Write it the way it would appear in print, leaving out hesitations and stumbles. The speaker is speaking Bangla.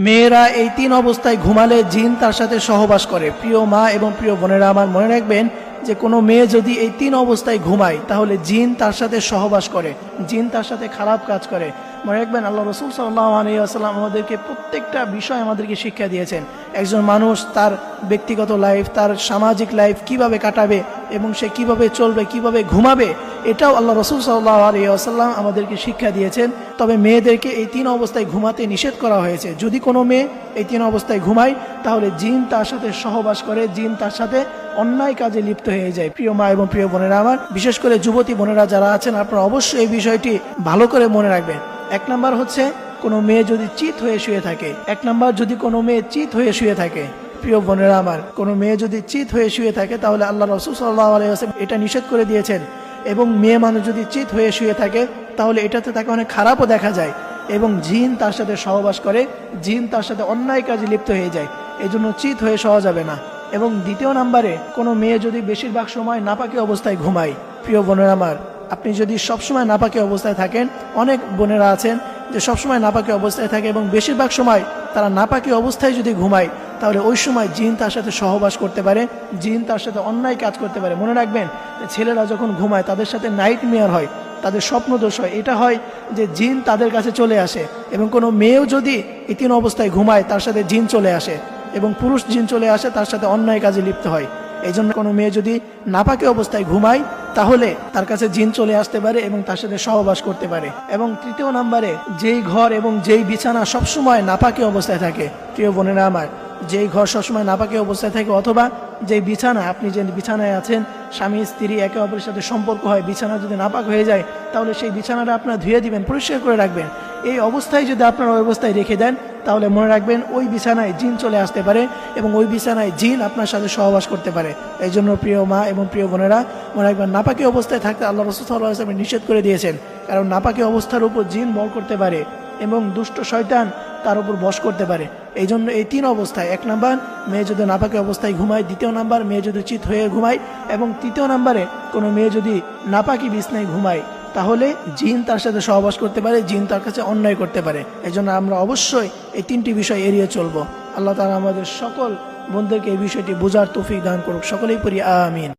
মেয়েরা এই তিন অবস্থায় ঘুমালে জিন তার সাথে সহবাস করে। প্রিয় মা এবং প্রিয় বোনেরা আমার, মনে রাখবেন যে কোনো মেয়ে যদি এই তিন অবস্থায় ঘুমায় তাহলে জিন তার সাথে সহবাস করে, জিন তার সাথে খারাপ কাজ করে। মনে রাখবেন আল্লাহ রসুল সাল্লাল্লাহু আলাইহি ওয়াসাল্লাম আমাদেরকে প্রত্যেকটা বিষয় আমাদেরকে শিক্ষা দিয়েছেন। একজন মানুষ তার ব্যক্তিগত লাইফ, তার সামাজিক লাইফ কিভাবে কাটাবে এবং সে কিভাবে চলবে, কিভাবে ঘুমাবে, এটাও আল্লাহ রসুল সাল্লাল্লাহু আলাইহি ওয়াসাল্লাম আমাদেরকে শিক্ষা দিয়েছেন। তবে মেয়েদেরকে এই তিন অবস্থায় ঘুমাতে নিষেধ করা হয়েছে। যদি কোনো মেয়ে এই তিন অবস্থায় ঘুমায় তাহলে জিন তার সাথে সহবাস করে, জিন তার সাথে অন্যায় কাজে লিপ্ত হয়ে যায়। প্রিয় মা এবং প্রিয় বোনেরা আমার, বিশেষ করে যুবতী বোনেরা যারা আছেন, আপনারা অবশ্যই এই বিষয়টি ভালো করে মনে রাখবেন। এক নাম্বার হচ্ছে কোনো মেয়ে যদি চিত হয়ে শুয়ে থাকে, যদি কোনো মেয়ে চিত হয়ে শুয়ে থাকে, প্রিয় বোনেরা আমার, কোনো মেয়ে যদি চিত হয়ে শুয়ে থাকে তাহলে আল্লাহ রাসূল সাল্লাল্লাহু আলাইহি ওয়াসাল্লাম এটা নিষেধ করে দিয়েছেন। এবং মেয়ে মানুষ যদি চিত হয়ে শুয়ে থাকে তাহলে এটাতে তাকে অনেক খারাপও দেখা যায় এবং জিন তার সাথে সহবাস করে, জিন তার সাথে অন্যায় কাজে লিপ্ত হয়ে যায়। এই জন্য চিত হয়ে শোয়া যাবে না। এবং দ্বিতীয় নাম্বারে, কোনো মেয়ে যদি বেশিরভাগ সময় নাপাকি অবস্থায় ঘুমায়, প্রিয় বোনেরা আমার, আপনি যদি সবসময় নাপাকি অবস্থায় থাকেন, অনেক বোনেরা আছেন যে সবসময় নাপাকি অবস্থায় থাকে এবং বেশিরভাগ সময় তারা নাপাকি অবস্থায় যদি ঘুমায় তাহলে ওই সময় জিন তার সাথে সহবাস করতে পারে, জিন তার সাথে অন্যায় কাজ করতে পারে। মনে রাখবেন ছেলেরা যখন ঘুমায় তাদের সাথে নাইট মেয়ার হয়, তাদের স্বপ্নদোষ হয়। এটা হয় যে জিন তাদের কাছে চলে আসে। এবং কোনো মেয়েও যদি এই তিন অবস্থায় ঘুমায় তার সাথে জিন চলে আসে এবং পুরুষ জিন চলে আসে, তার সাথে অন্যায় কাজে লিপ্ত হয়। এই জন্য কোনো মেয়ে যদি নাপাকি অবস্থায় ঘুমায় তাহলে তার কাছে জিন চলে আসতে পারে এবং তার সাথে সহবাস করতে পারে। এবং তৃতীয় নাম্বারে, যেই ঘর এবং যেই বিছানা সবসময় নাপাকি অবস্থায় থাকে, প্রিয় বোনেরা আমার, যেই ঘর সবসময় নাপাকি অবস্থায় থাকে অথবা যেই বিছানা, আপনি যে বিছানায় আছেন, স্বামী স্ত্রী একে অপরের সাথে সম্পর্ক হয়, বিছানা যদি নাপাক হয়ে যায় তাহলে সেই বিছানাটা আপনারা ধুয়ে দিবেন, পরিষ্কার করে রাখবেন। এই অবস্থায় যদি আপনারা ওই অবস্থায় রেখে দেন তাহলে মনে রাখবেন ওই বিছানায় জিন চলে আসতে পারে এবং ওই বিছানায় জিন আপনার সাথে সহবাস করতে পারে। এই জন্য প্রিয় মা এবং প্রিয় বোনেরা, মনে রাখবেন নাপাকি অবস্থায় থাকতে আল্লাহ রাসূল সাল্লাল্লাহু আলাইহি ওয়াসাল্লাম নিষেধ করে দিয়েছেন। কারণ নাপাকি অবস্থার উপর জিন বল করতে পারে এবং দুষ্ট শয়তান তার উপর বশ করতে পারে। এই জন্য এই তিন অবস্থায়, এক নাম্বার মেয়ে যদি নাপাকি অবস্থায় ঘুমায়, দ্বিতীয় নাম্বার মেয়ে যদি চিত হয়ে ঘুমায়, এবং তৃতীয় নাম্বারে কোনো মেয়ে যদি নাপাকি বিছনায় ঘুমায় তাহলে জিন তার সাথে সহবাস করতে পারে, জিন তার কাছে অন্যায় করতে পারে। এই জন্য আমরা অবশ্যই এই তিনটি বিষয় এড়িয়ে চলবো। আল্লাহ তাআলা আমাদের সকল বন্ধুদেরকে এই বিষয়টি বোঝার তৌফিক দান করুক। সকলেই পড়ি আমিন।